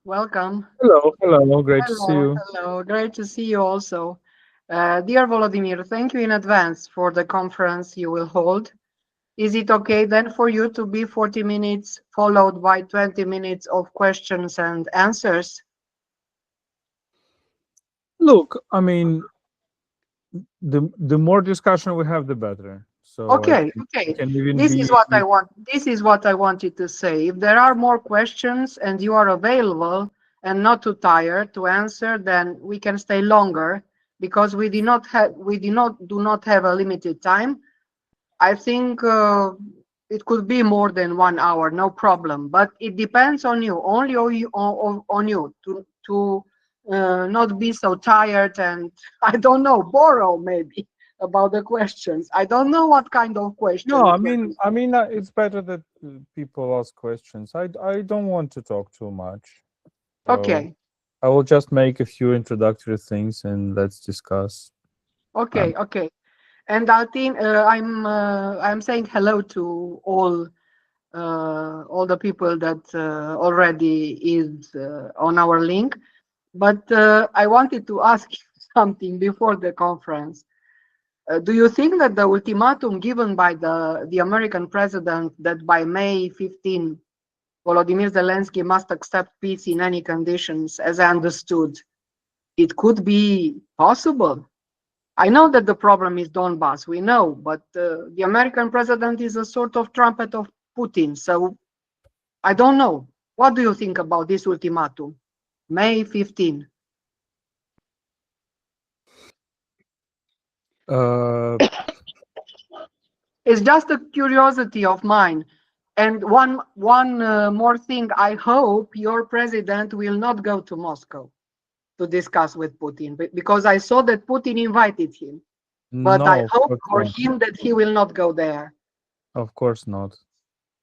Welcome. Hello, great to see Hello, you. hello. Great to see you also. Dear Volodymyr, thank you in advance for the conference you will hold. Is it okay then for you to be 40 minutes followed by 20 minutes of questions and answers? Look, I mean, the more discussion we have, the better. So I Okay, think it okay. can even This is what I be. want. This is what I wanted to say. If there are more questions and you are available and not too tired to answer, then we can stay longer because we do not have a limited time. I think it could be more than 1 hour, no problem. But it depends on you, only on you to not be so tired and I don't know, borrow maybe about the questions. I don't know what kind of question No, it I can mean, be. I mean, it's better that people ask questions. I don't want to talk too much, so Okay, I will just make a few introductory things and let's discuss. okay, okay. And I think I'm saying hello to all the people that already is on our link. But I wanted to ask you something before the conference. Do you think that the ultimatum given by the American president that by May 15, Volodymyr Zelensky must accept peace in any conditions, as I understood, it could be possible? I know that the problem is Donbass, we know, but the American president is a sort of trumpet of Putin. So I don't know. What do you think about this ultimatum? May 15. Uh, It's just a curiosity of mine. And one more thing, I hope your president will not go to Moscow to discuss with Putin, because I saw that Putin invited him. But I no, of hope course for not. him that he will not go there. Of course not.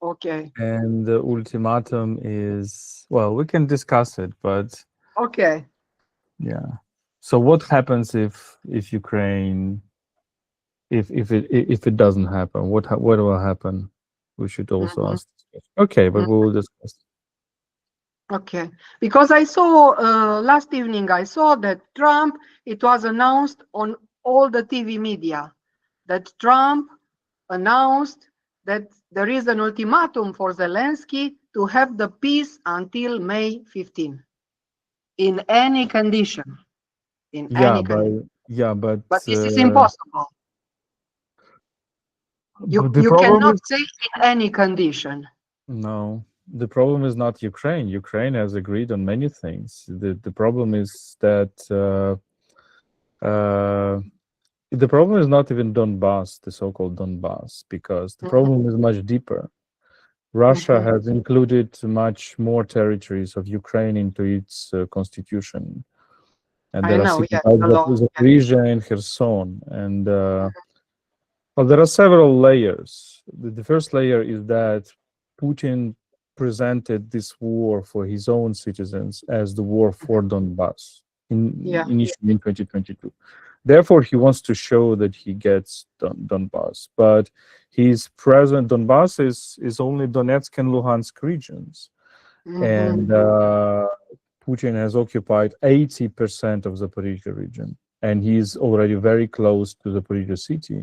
Okay. And the ultimatum is, well, we can discuss it, but Okay. yeah. So what happens if Ukraine if it doesn't happen? What will happen? We should also Mhm, ask this question. Okay, but mhm. we will discuss. Okay. Because I saw last evening, I saw that Trump, it was announced on all the TV media that Trump announced that there is an ultimatum for Zelensky to have the peace until May 15, in any condition, in Yeah, any but condition. yeah, but But this is uh, impossible. but the You problem cannot is say in any condition. no. The problem is not Ukraine. Ukraine has agreed on many things. The problem is that uh, the problem is not even Donbass, the so-called Donbass, because the Mhm, problem is much deeper. Russia mhm. has included much more territories of Ukraine into its constitution, and I there are know, cities yes, like the law. Yes. Zaporizhia and Kherson, and well, there are several layers. The first layer is that Putin presented this war for his own citizens as the war for Donbass Yeah. initially in 2022. Therefore, he wants to show that he gets Donbass, but his present Donbass is only Donetsk and Luhansk regions, Mhm, and Putin has occupied 80% of Zaporizhia region, and he's already very close to Zaporizhia city.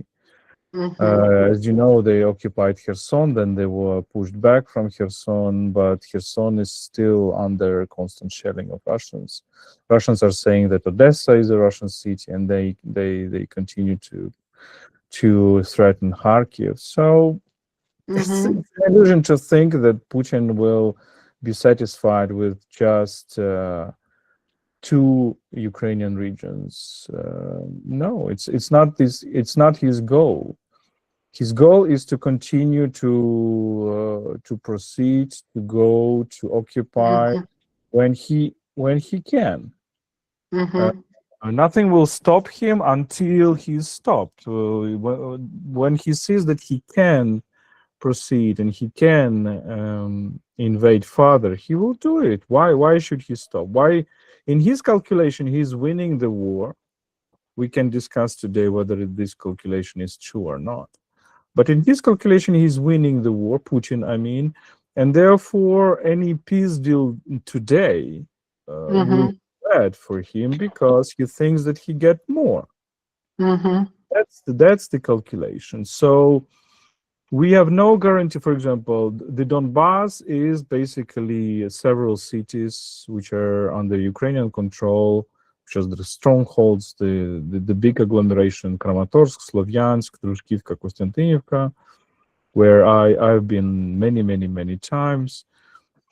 mhm. As you know, they occupied Kherson, then they were pushed back from Kherson, but Kherson is still under constant shelling of Russians. Russians are saying that Odessa is a Russian city, and they continue to threaten Kharkiv. So it's Mhm. an illusion to think that Putin will be satisfied with just two Ukrainian regions. No, it's not this. It's not his goal. His goal is to continue to proceed, to go, to occupy Mhm. when he can. Uh, Mhm. Nothing will stop him until he's stopped. When he sees that he can proceed and he can invade further, he will do it. Why should he stop? Why, in his calculation, he's winning the war. We can discuss today whether this calculation is true or not. But in his calculation, he's winning the war, Putin, I mean, and therefore any peace deal today will be bad for him because he thinks that he get more. That's the calculation. So we have no guarantee. For example, the Donbass is basically several cities which are under Ukrainian control, which are the strongholds, the big agglomeration, Kramatorsk, Slovyansk, Družkivka, Konstantinivka, where I've been many times.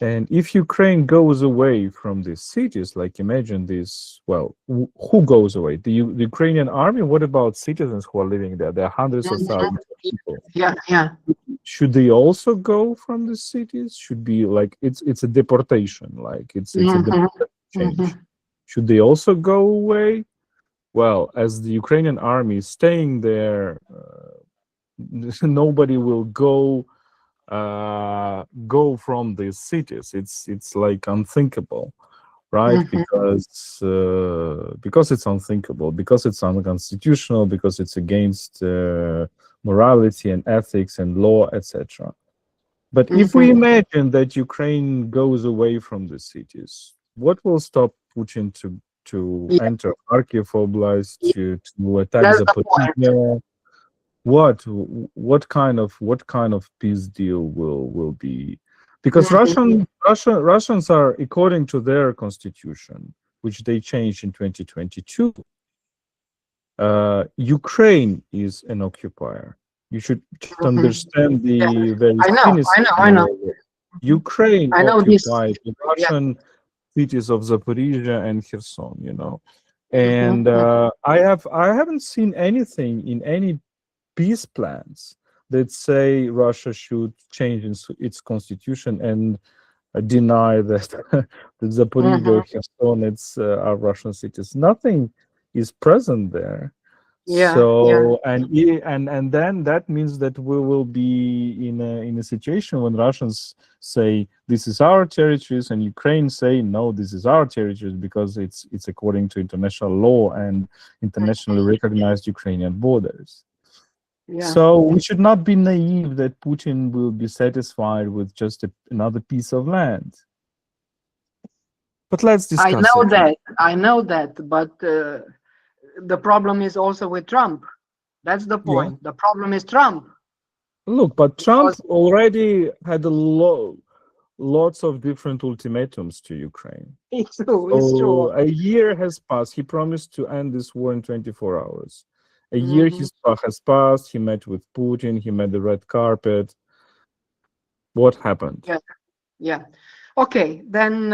And if Ukraine goes away from these cities, like imagine this, well, who goes away? The Ukrainian army? What about citizens who are living there? There are hundreds of thousands of people. Yeah. Should they also go from the cities? Should be like it's a deportation, like it's a deportation change. Should they also go away? Well, as the Ukrainian army is staying there, nobody will go from these cities. It's like unthinkable, right? Because it's unthinkable, because it's unconstitutional, because it's against morality and ethics and law, etc. But if we imagine that Ukraine goes away from the cities, what will stop Putin to enter Kharkiv Oblast, to attack Zaporizhzhia? What kind of peace deal will be? Because Russians are, according to their constitution, which they changed in 2022, Ukraine is an occupier. You should understand the very cynicism. I know. Ukraine occupied the Russian cities of Zaporizhzhia and Kherson, and I haven't seen anything in any peace plans that say Russia should change its constitution and deny that the Zaporizhzhia or Kherson are Russian cities. Nothing is present there. And then that means that we will be in a situation when Russians say this is our territories and Ukraine say no, this is our territories, because it's according to international law and internationally recognized Ukrainian borders. So we should not be naive that Putin will be satisfied with just another piece of land. But let's discuss I know that, but the problem is also with Trump. That's the point. The problem is Trump. Look, but Trump already had lots of different ultimatums to Ukraine. It's true. A year has passed. He promised to end this war in 24 hours. A year has passed. He met with Putin. He met the red carpet. What happened? Yeah. Okay, then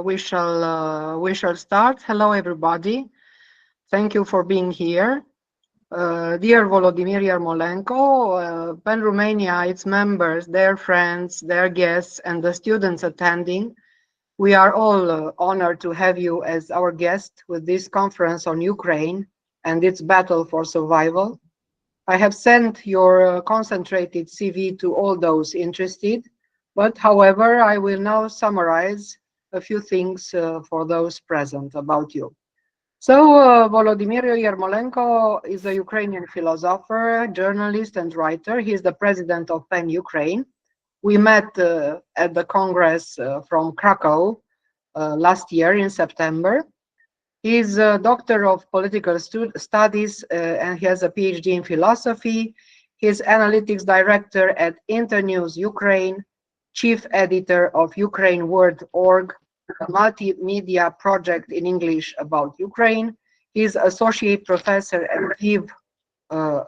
we shall start. Hello, everybody. Thank you for being here. Dear Volodymyr Yermolenko, PEN Romania, its members, their friends, their guests, and the students attending, we are all honored to have you as our guest with this conference on Ukraine and its battle for survival. I have sent your concentrated CV to all those interested, but however, I will now summarize a few things for those present about you. So, Volodymyr Yermolenko is a Ukrainian philosopher, journalist, and writer. He is the president of PEN Ukraine. We met at the Congress from Krakow last year in September. He is a doctor of political studies and he has a PhD in philosophy. He is analytics director at Internews Ukraine, chief editor of UkraineWord.org, a multimedia project in English about Ukraine. He is associate professor at Kyiv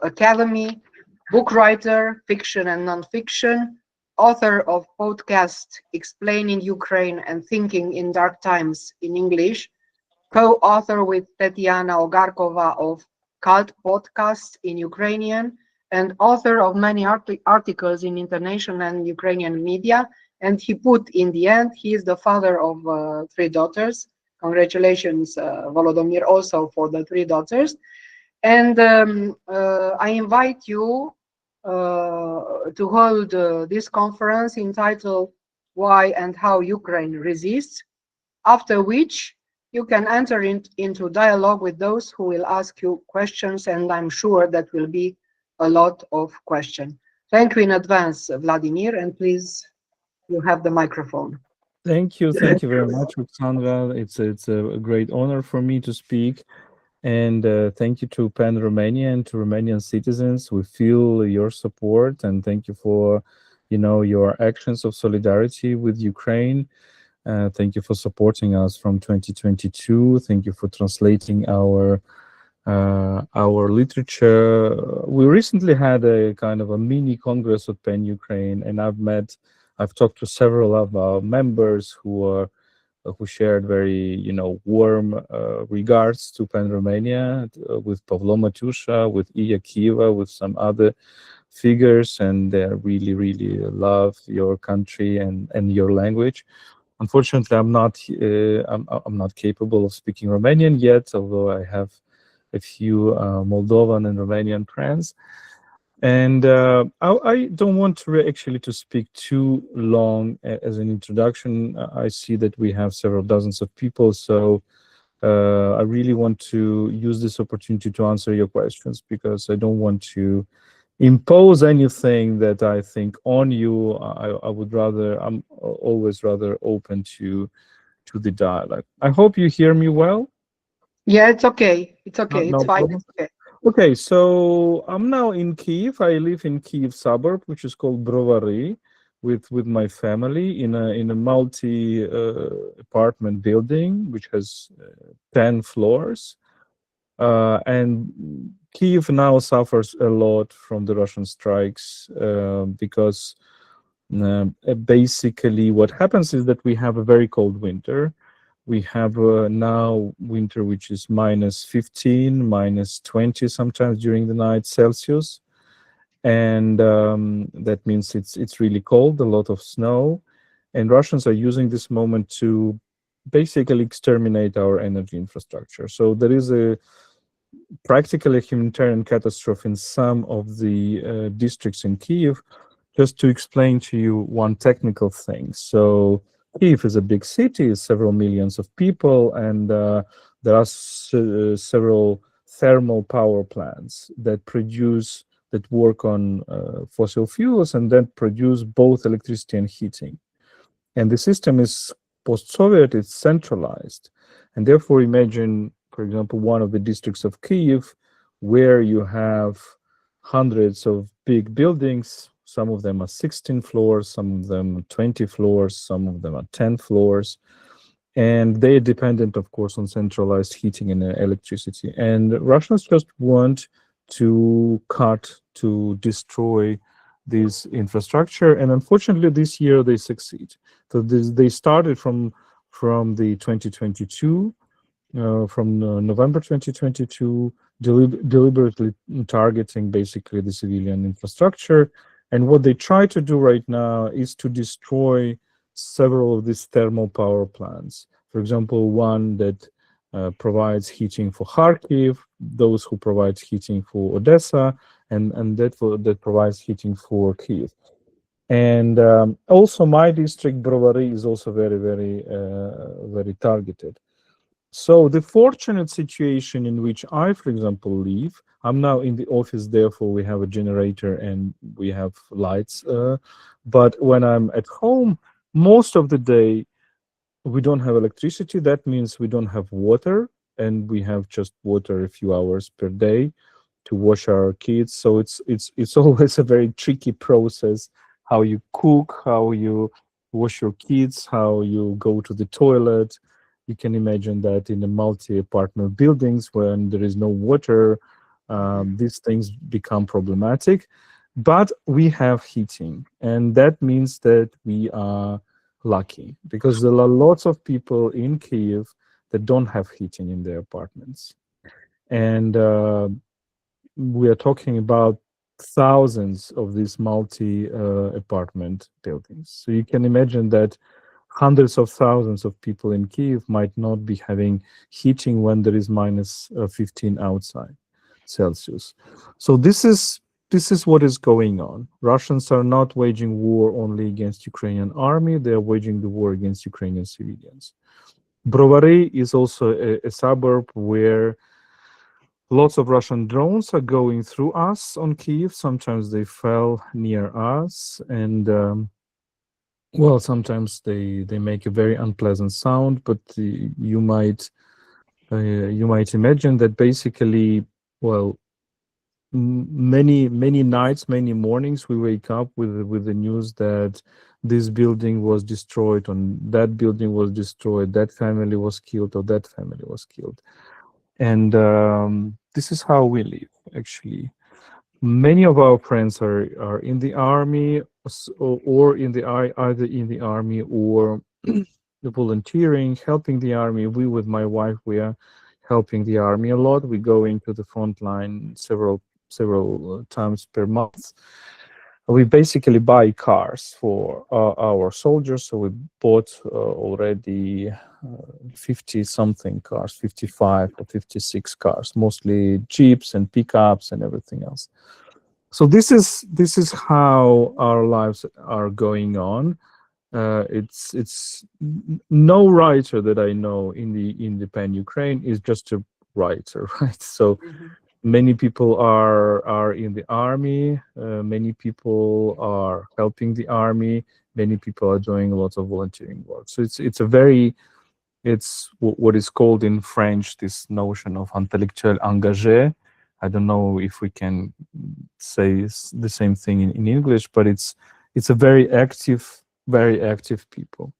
Academy, book writer, fiction and non-fiction, author of podcast Explaining Ukraine and Thinking in Dark Times in English, co-author with Tetiana Ogarkova of Cult Podcasts in Ukrainian, and author of many articles in international and Ukrainian media. And he put in the end, he is the father of 3 daughters. Congratulations, Volodymyr, also for the 3 daughters. And I invite you to hold this conference entitled Why and How Ukraine Resists, after which you can enter into dialogue with those who will ask you questions, and I'm sure that will be a lot of questions. Thank you in advance, Vladimir, and please, you have the microphone. Thank you very much, Alexandra. It's a great honor for me to speak, and thank you to PEN Romania and to Romanian citizens. We feel your support, and thank you for, your actions of solidarity with Ukraine. Thank you for supporting us from 2022. Thank you for translating our literature. We recently had a kind of a mini congress at PEN Ukraine, and I've talked to several of our members who shared very, warm regards to PEN Romania, with Pavlo Matusha, with Iya Kiva, with some other figures, and they really, really love your country and your language. Unfortunately, I'm not capable of speaking Romanian yet, although I have a few Moldovan and Romanian friends. And I don't want to actually to speak too long as an introduction. I see that we have several dozens of people, so I really want to use this opportunity to answer your questions, because I don't want to impose anything that I think on you. I'm always rather open to the dialogue. I hope you hear me well. Yeah, it's okay. It's okay. It's No fine. problem. It's okay. Okay, so I'm now in Kiev. I live in Kiev suburb, which is called Brovary, with my family in a multi apartment building, which has 10 floors. And Kiev now suffers a lot from the Russian strikes, because basically what happens is that we have a very cold winter. We have now winter which is -15, -20 sometimes during the night Celsius, and that means it's really cold, a lot of snow, and Russians are using this moment to basically exterminate our energy infrastructure. So there is a practically a humanitarian catastrophe in some of the districts in Kiev. Just to explain to you one technical thing. So Kiev is a big city, several millions of people, and there are several thermal power plants that work on fossil fuels and then produce both electricity and heating. And the system is post-Soviet, it's centralized. And therefore, imagine, for example, one of the districts of Kiev where you have hundreds of big buildings. Some of them are 16 floors, some of them are 20 floors, some of them are 10 floors. And they are dependent, of course, on centralized heating and electricity. And Russians just want to destroy this infrastructure. And unfortunately, this year they succeed. So they started from the 2022, from November 2022, deliberately targeting basically the civilian infrastructure. And what they try to do right now is to destroy several of these thermal power plants. For example, one that provides heating for Kharkiv, those who provide heating for Odessa, and that provides heating for Kiev. And also my district, Brovary, is also very, very, very targeted. So the fortunate situation in which I, for example, live, I'm now in the office, therefore we have a generator and we have lights. But when I'm at home, most of the day, we don't have electricity. That means we don't have water, and we have just water a few hours per day to wash our kids. So it's always a very tricky process, how you cook, how you wash your kids, how you go to the toilet. You can imagine that in the multi-apartment buildings, when there is no water, these things become problematic. But we have heating, and that means that we are lucky, because there are lots of people in Kiev that don't have heating in their apartments. And we are talking about thousands of these multi apartment buildings. So you can imagine that hundreds of thousands of people in Kiev might not be having heating when there is -15 outside Celsius. So this is what is going on. Russians are not waging war only against Ukrainian army, they are waging the war against Ukrainian civilians. Brovary is also a suburb where lots of Russian drones are going through us on Kiev. Sometimes they fell near us, and Well, sometimes they make a very unpleasant sound, but you might imagine that basically, well, many nights, many mornings, we wake up with the news that this building was destroyed, or that building was destroyed, that family was killed, or that family was killed, and this is how we live, actually. Many of our friends are in the army, or in the either in the army or volunteering, helping the army. We, with my wife, we are helping the army a lot. We go into the front line several times per month. We basically buy cars for our soldiers. So we bought already 50 something cars, 55 or 56 cars, mostly jeeps and pickups and everything else. So this is how our lives are going on. It's no writer that I know in the PEN Ukraine is just a writer, right? So many people are in the army. Many people are helping the army. Many people are doing a lot of volunteering work. So it's a very it's what is called in French this notion of intellectuel engagé. I don't know if we can say the same thing in English, but it's a very active people.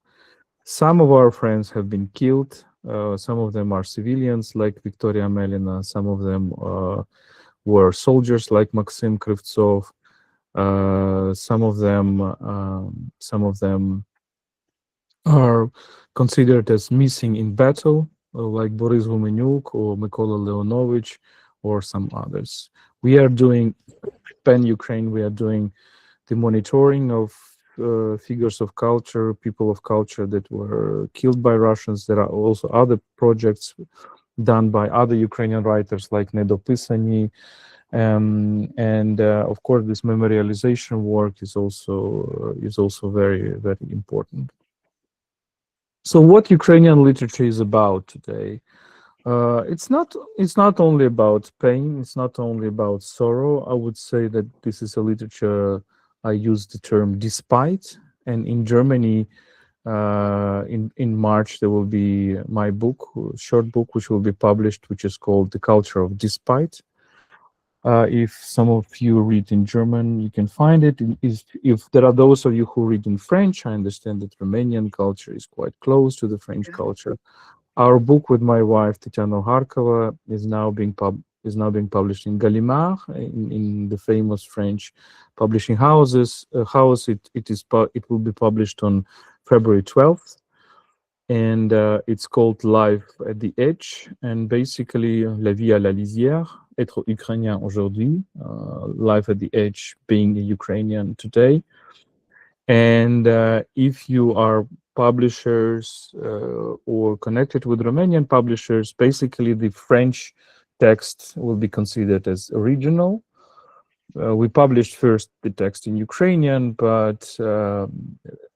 Some of our friends have been killed. Some of them are civilians, like Victoria Melina. Some of them were soldiers, like Maxim Krivtsov. Some of them are considered as missing in battle, like Boris Gumenyuk or Mykola Leonovich, or some others. We are doing PEN Ukraine. We are doing the monitoring of figures of culture, people of culture that were killed by Russians. There are also other projects done by other Ukrainian writers like Nedo Pisani. And of course, this memorialization work is also very, very important. So what Ukrainian literature is about today? It's not only about pain. It's not only about sorrow. I would say that this is a literature. I use the term despite, and in Germany, in March there will be my book, short book, which will be published, which is called "The Culture of Despite." If some of you read in German, you can find it. If there are those of you who read in French, I understand that Romanian culture is quite close to the French culture. Our book with my wife Tatiana Harkova is now being published in Gallimard, in the famous French publishing house. It will be published on February 12th, and it's called Life at the Edge, and basically La vie à la lisière, être ukrainien aujourd'hui, life at the edge, being a Ukrainian today. And if you are publishers or connected with Romanian publishers, basically the French text will be considered as original. We published first the text in Ukrainian, but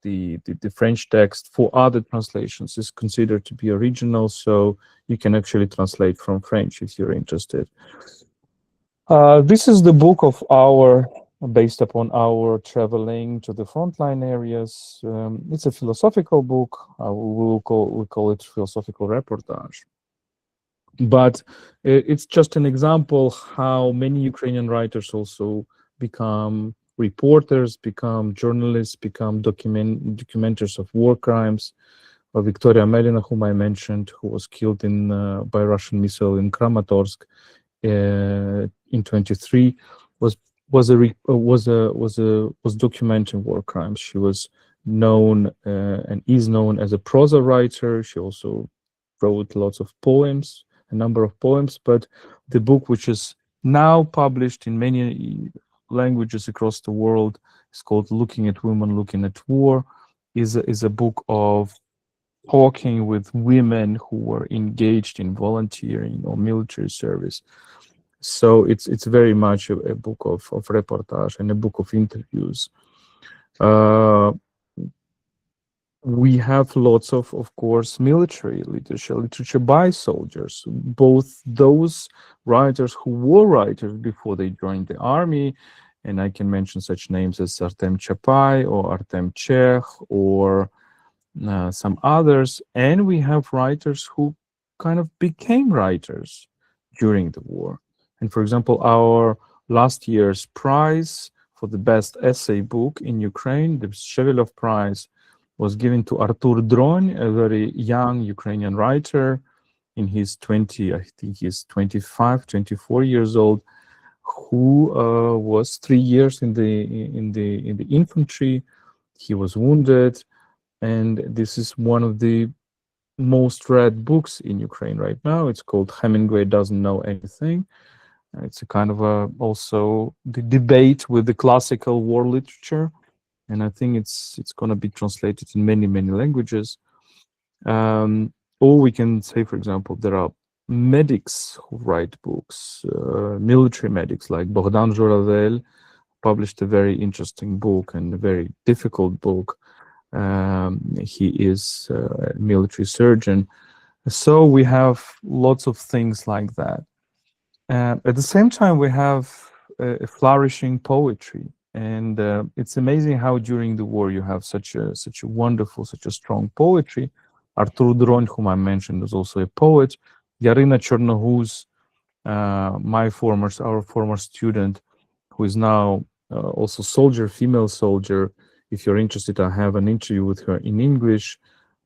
the French text for other translations is considered to be original, so you can actually translate from French if you're interested. This is the book based upon our traveling to the frontline areas. It's a philosophical book. We call it philosophical reportage. But it's just an example how many Ukrainian writers also become reporters, become journalists, become documenters of war crimes. Victoria Melina, whom I mentioned, who was killed by Russian missile in Kramatorsk in 23, was documenting war crimes. She was known and is known as a prosa writer. She also wrote lots of poems, a number of poems, but the book, which is now published in many languages across the world, is called Looking at Women, Looking at War, is a book of talking with women who were engaged in volunteering or military service. So it's very much a book of reportage and a book of interviews. We have lots of course, military literature by soldiers, both those writers who were writers before they joined the army, and I can mention such names as Artem Chapai or Artem Chekh or some others. And we have writers who kind of became writers during the war. And for example, our last year's prize for the best essay book in Ukraine, the Shevelov Prize, was given to Artur Dron, a very young Ukrainian writer in his 20, I think he's 25, 24 years old, who was 3 years in the infantry. He was wounded, and this is one of the most read books in Ukraine right now. It's called Hemingway Doesn't Know Anything. It's a kind of also the debate with the classical war literature, and I think it's going to be translated in many languages. Or we can say, for example, there are medics who write books, military medics like Bogdan Zhuravel published a very interesting book and a very difficult book. He is a military surgeon. So we have lots of things like that. At the same time, we have a flourishing poetry. And it's amazing how during the war you have such a wonderful, such a strong poetry. Artur Dron, whom I mentioned, is also a poet. Yarina Chernohuz, our former student, who is now also female soldier. If you're interested, I have an interview with her in English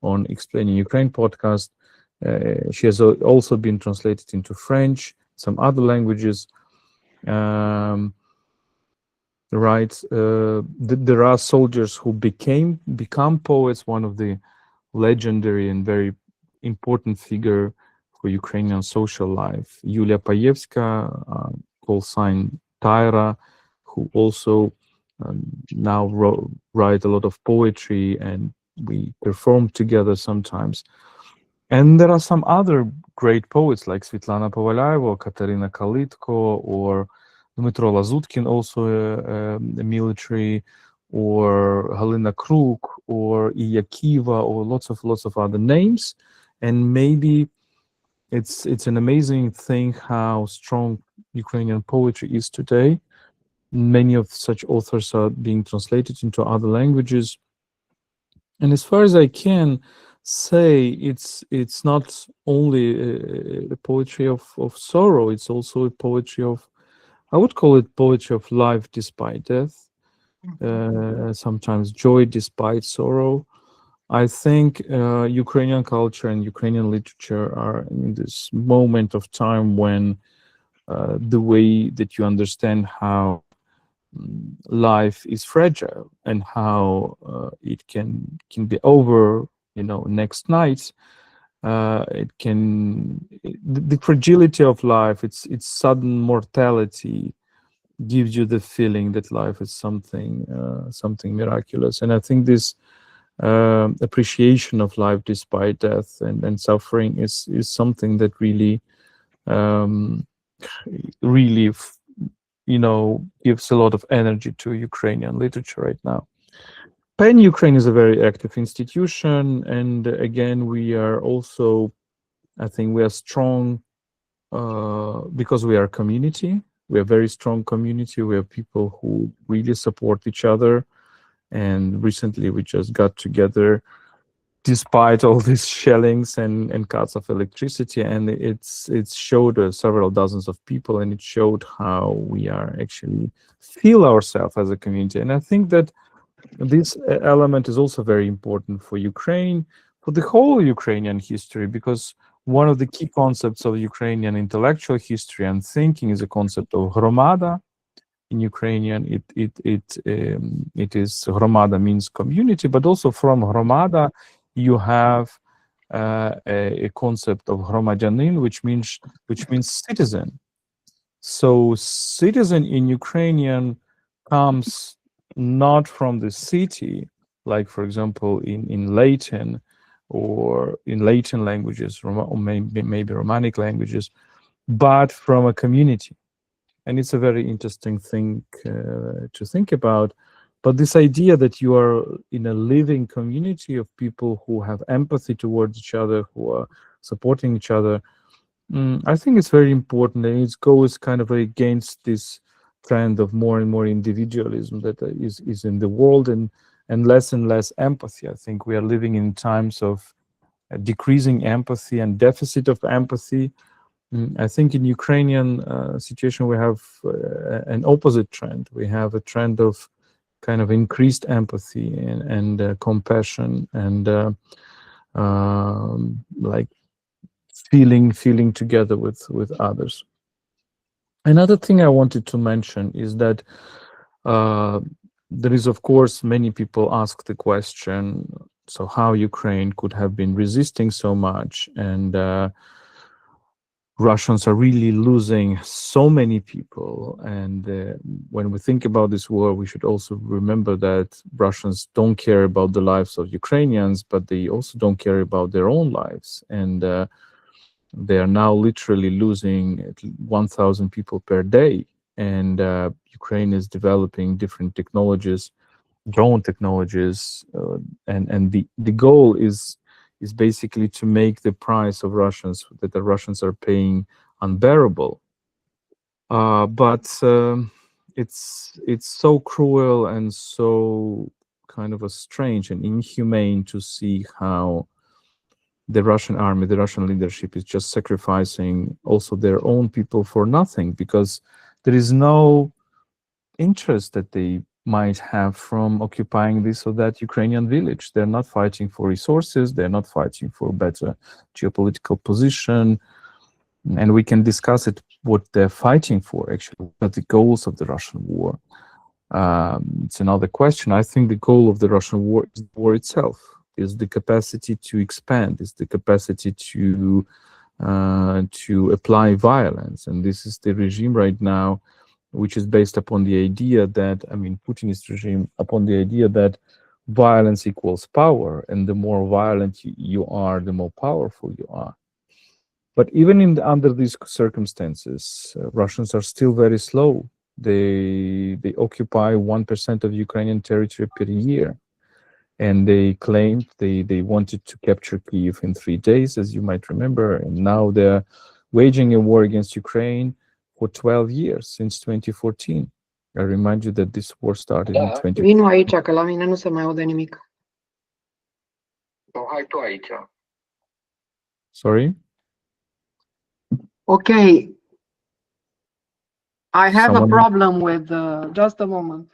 on Explaining Ukraine podcast. She has also been translated into French, some other languages. There are soldiers who become poets. One of the legendary and very important figure for Ukrainian social life, Yulia Payevska, call sign Tyra, who also now write a lot of poetry, and we perform together sometimes. And there are some other great poets like Svetlana Povalyeva, Katerina Kalitko, or Dmytro Lazutkin, also a military, or Halina Kruk, or Iya Kiva, or lots of other names. And maybe it's an amazing thing how strong Ukrainian poetry is today. Many of such authors are being translated into other languages. And as far as I can say, it's not only a poetry of sorrow, it's also a poetry of, I would call it poetry of life despite death, sometimes joy despite sorrow. I think Ukrainian culture and Ukrainian literature are in this moment of time when the way that you understand how life is fragile and how it can be over, next night. The fragility of life, its sudden mortality, gives you the feeling that life is something miraculous. And I think this appreciation of life despite death and suffering is something that really gives a lot of energy to Ukrainian literature right now. PEN Ukraine is a very active institution, and again, we are also, I think we are strong because we are a community. We are a very strong community. We are people who really support each other, and recently we just got together despite all these shellings and cuts of electricity, and it's showed several dozens of people, and it showed how we are actually feel ourselves as a community. And I think that this element is also very important for Ukraine, for the whole Ukrainian history, because one of the key concepts of Ukrainian intellectual history and thinking is a concept of hromada. In Ukrainian, it is hromada means community, but also from hromada you have a concept of hromadyanin, which means citizen. So citizen in Ukrainian comes not from the city, like for example in Latin or in Latin languages, or maybe Romanic languages, but from a community. And it's a very interesting thing to think about. But this idea that you are in a living community of people who have empathy towards each other, who are supporting each other, I think it's very important, and it goes kind of against this trend of more and more individualism that is in the world, and less empathy. I think we are living in times of decreasing empathy and deficit of empathy. I think in Ukrainian situation we have an opposite trend. We have a trend of kind of increased empathy and compassion and like feeling together with others. Another thing I wanted to mention is that there is, of course, many people ask the question, so how Ukraine could have been resisting so much, and Russians are really losing so many people. And when we think about this war, we should also remember that Russians don't care about the lives of Ukrainians, but they also don't care about their own lives. And they are now literally losing 1,000 people per day. And Ukraine is developing different technologies, drone technologies, and the goal is basically to make the price of Russians that the Russians are paying unbearable. But it's so cruel and so kind of a strange and inhumane to see how the Russian army, the Russian leadership is just sacrificing also their own people for nothing, because there is no interest that they might have from occupying this or that Ukrainian village. They're not fighting for resources, they're not fighting for better geopolitical position, and we can discuss it, what they're fighting for actually, but the goals of the Russian war. It's another question. I think the goal of the Russian war is the war itself, is the capacity to expand, is the capacity to apply violence. And this is the regime right now, which is based upon the idea that, I mean, Putin's regime, upon the idea that violence equals power, and the more violent you are, the more powerful you are. But even under these circumstances, Russians are still very slow. They occupy 1% of Ukrainian territory per year. And they claimed they wanted to capture Kyiv in 3 days, as you might remember. And now they're waging a war against Ukraine for 12 years, since 2014. I remind you that this war started in 2014. Vino aici, că la mine nu se mai aude nimic. Hai tu aici. Sorry? Okay. I have Someone- a problem with, just a moment.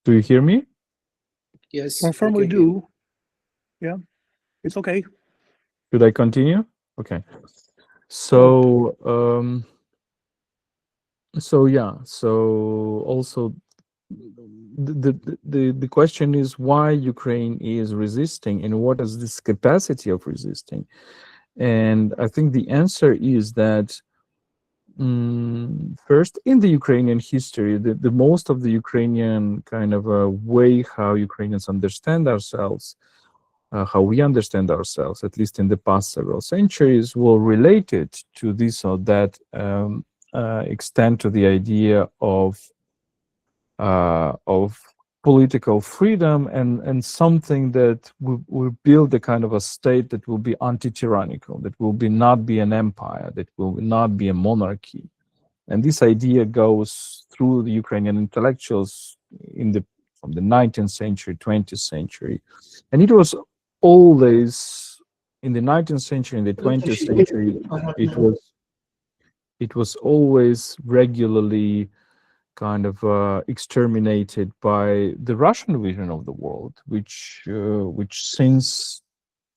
Do you hear me? Yes. Confirm we do. Yeah, it's okay. Should I continue? Okay. So, so also the question is why Ukraine is resisting, and what is this capacity of resisting? And I think the answer is that first, in the Ukrainian history, the most of the Ukrainian kind of way how Ukrainians understand ourselves, how we understand ourselves, at least in the past several centuries, were related to this or that extent, to the idea of political freedom and something that will build a kind of a state that will be anti-tyrannical, that will not be an empire, that will not be a monarchy. And this idea goes through the Ukrainian intellectuals from the 19th century, 20th century. And it was always, in the 19th century, in the 20th century, it was always regularly kind of exterminated by the Russian vision of the world, which since,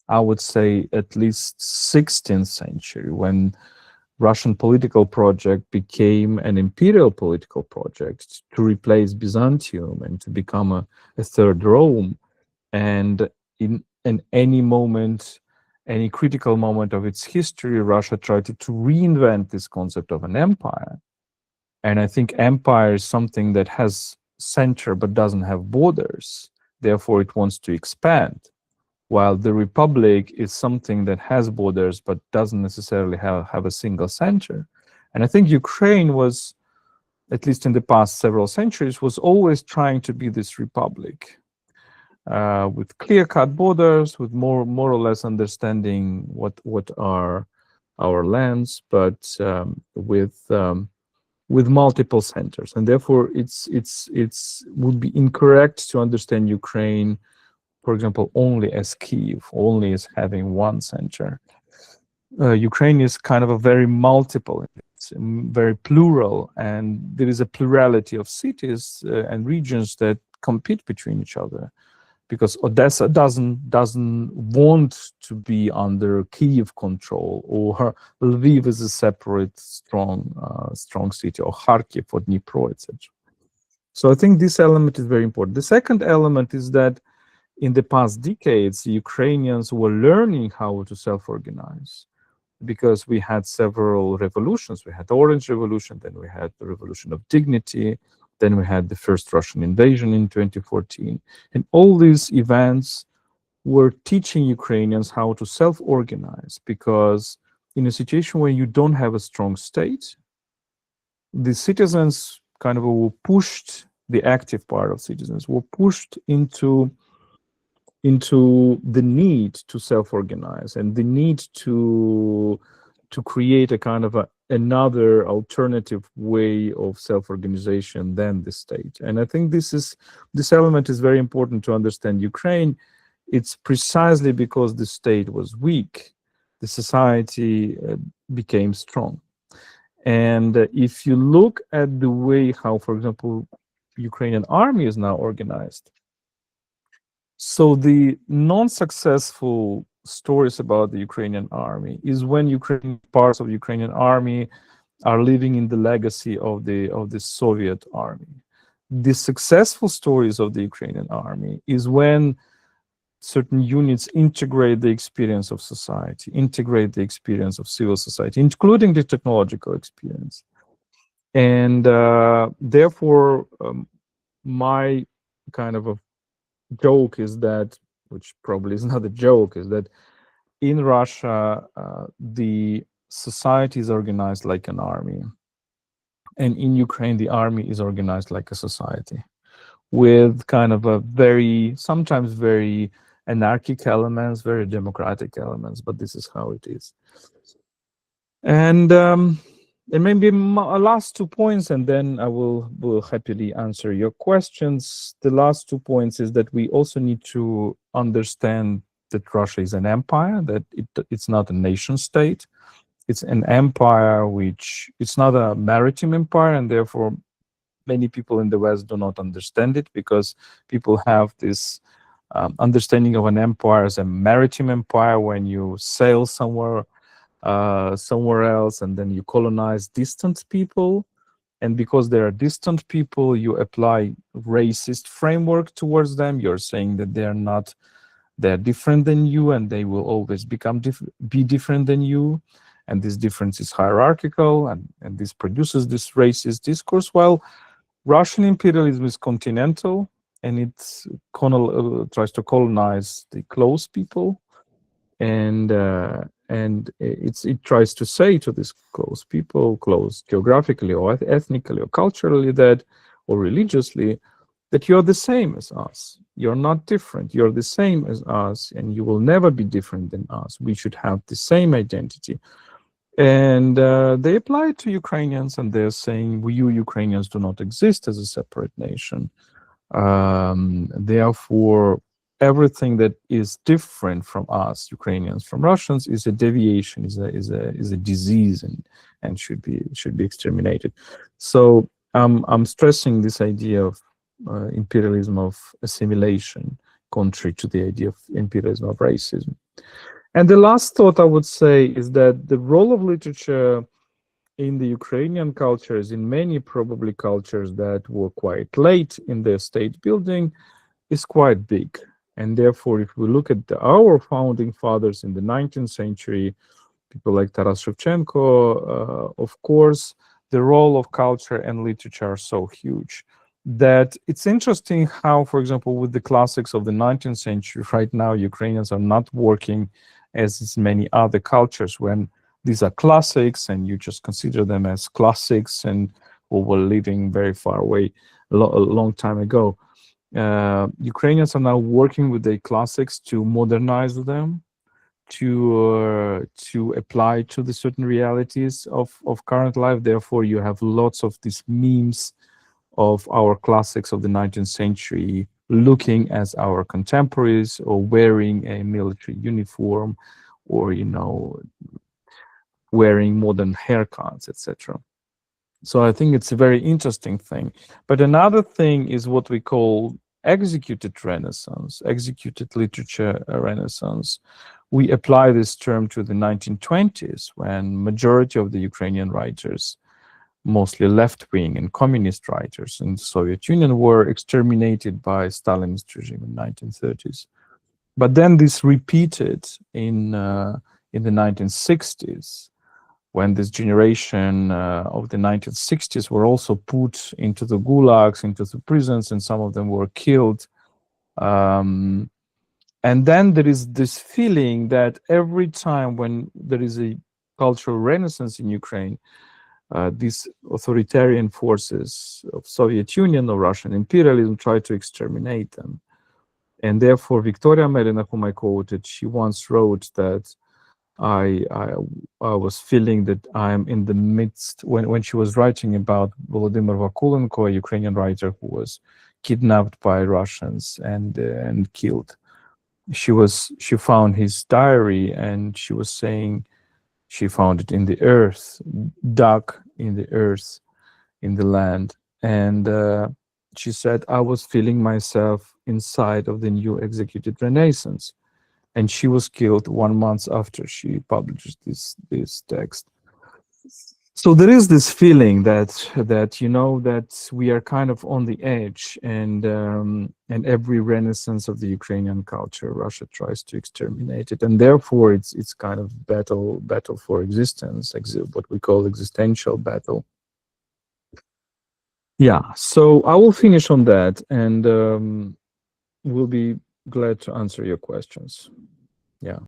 I would say, at least 16th century, when Russian political project became an imperial political project to replace Byzantium and to become a third Rome. And in any moment, any critical moment of its history, Russia tried to reinvent this concept of an empire. And I think empire is something that has center but doesn't have borders. Therefore, it wants to expand. While the republic is something that has borders but doesn't necessarily have a single center. And I think Ukraine was, at least in the past several centuries, was always trying to be this republic with clear-cut borders, with more or less understanding what are our lands, but with multiple centers, and therefore it's would be incorrect to understand Ukraine, for example, only as Kyiv, only as having one center. Ukraine is kind of a very multiple, it's very plural, and there is a plurality of cities and regions that compete between each other, because Odessa doesn't want to be under Kyiv control, or Lviv is a separate strong city, or Kharkiv or Dnipro, etc. So I think this element is very important. The second element is that in the past decades, Ukrainians were learning how to self-organize, because we had several revolutions. We had the Orange Revolution, then we had the Revolution of Dignity, then we had the first Russian invasion in 2014. And all these events were teaching Ukrainians how to self-organize, because in a situation where you don't have a strong state, the citizens kind of were pushed, the active part of citizens were pushed into the need to self-organize and the need to create a kind of another alternative way of self-organization than the state. And I think this element is very important to understand Ukraine. It's precisely because the state was weak, the society became strong. And if you look at the way how, for example, Ukrainian army is now organized, so the non-successful stories about the Ukrainian army is when parts of the Ukrainian army are living in the legacy of the Soviet army. The successful stories of the Ukrainian army is when certain units integrate the experience of society, integrate the experience of civil society, including the technological experience. And therefore, my kind of a joke is that, which probably is not a joke, is that in Russia, the society is organized like an army. And in Ukraine, the army is organized like a society, with kind of a sometimes very anarchic elements, very democratic elements, but this is how it is. And maybe my last 2 points, and then I will happily answer your questions. The last 2 points is that we also need to understand that Russia is an empire, that it's not a nation state. It's an empire it's not a maritime empire, and therefore many people in the West do not understand it, because people have this understanding of an empire as a maritime empire when you sail somewhere else, and then you colonize distant people, and because they are distant people, you apply racist framework towards them. You're saying that they're different than you, and they will always be different than you, and this difference is hierarchical, and this produces this racist discourse. While Russian imperialism is continental, and it tries to colonize the close people, and it tries to say to these close people, close geographically or ethnically or culturally, or religiously, that you're the same as us. You're not different. You're the same as us, and you will never be different than us. We should have the same identity. And they apply it to Ukrainians, and they're saying, you Ukrainians do not exist as a separate nation. Therefore, everything that is different from us, Ukrainians, from Russians, is a deviation, is a disease, and should be exterminated. So I'm stressing this idea of imperialism of assimilation, contrary to the idea of imperialism of racism. And the last thought I would say is that the role of literature in the Ukrainian cultures, in many probably cultures that were quite late in their state building, is quite big. And therefore, if we look at our founding fathers in the 19th century, people like Taras Shevchenko, of course, the role of culture and literature are so huge that it's interesting how, for example, with the classics of the 19th century, right now, Ukrainians are not working as many other cultures when these are classics and you just consider them as classics and who were living very far away a long time ago. Ukrainians are now working with the classics to modernize them, to apply to the certain realities of current life. Therefore, you have lots of these memes of our classics of the 19th century looking as our contemporaries, or wearing a military uniform, or wearing modern haircuts, etc. So I think it's a very interesting thing. But another thing is what we call executed Renaissance, executed literature Renaissance. We apply this term to the 1920s, when majority of the Ukrainian writers, mostly left-wing and communist writers in the Soviet Union, were exterminated by Stalinist regime in 1930s. But then this repeated in the 1960s, when this generation of the 1960s were also put into the gulags, into the prisons, and some of them were killed. And then there is this feeling that every time when there is a cultural renaissance in Ukraine, these authoritarian forces of Soviet Union or Russian imperialism try to exterminate them. And therefore, Victoria Melina, whom I quoted, she once wrote that I was feeling that I'm in the midst, when she was writing about Volodymyr Yermolenko, a Ukrainian writer who was kidnapped by Russians and killed. She found his diary, and she was saying she found it in the earth, dug in the earth, in the land. And she said, I was feeling myself inside of the new executed Renaissance. And she was killed 1 month after she published this text. So there is this feeling that we are kind of on the edge, and every renaissance of the Ukrainian culture, Russia tries to exterminate it, and therefore it's kind of battle for existence, what we call existential battle. Yeah, so I will finish on that, and we'll be glad to answer your questions.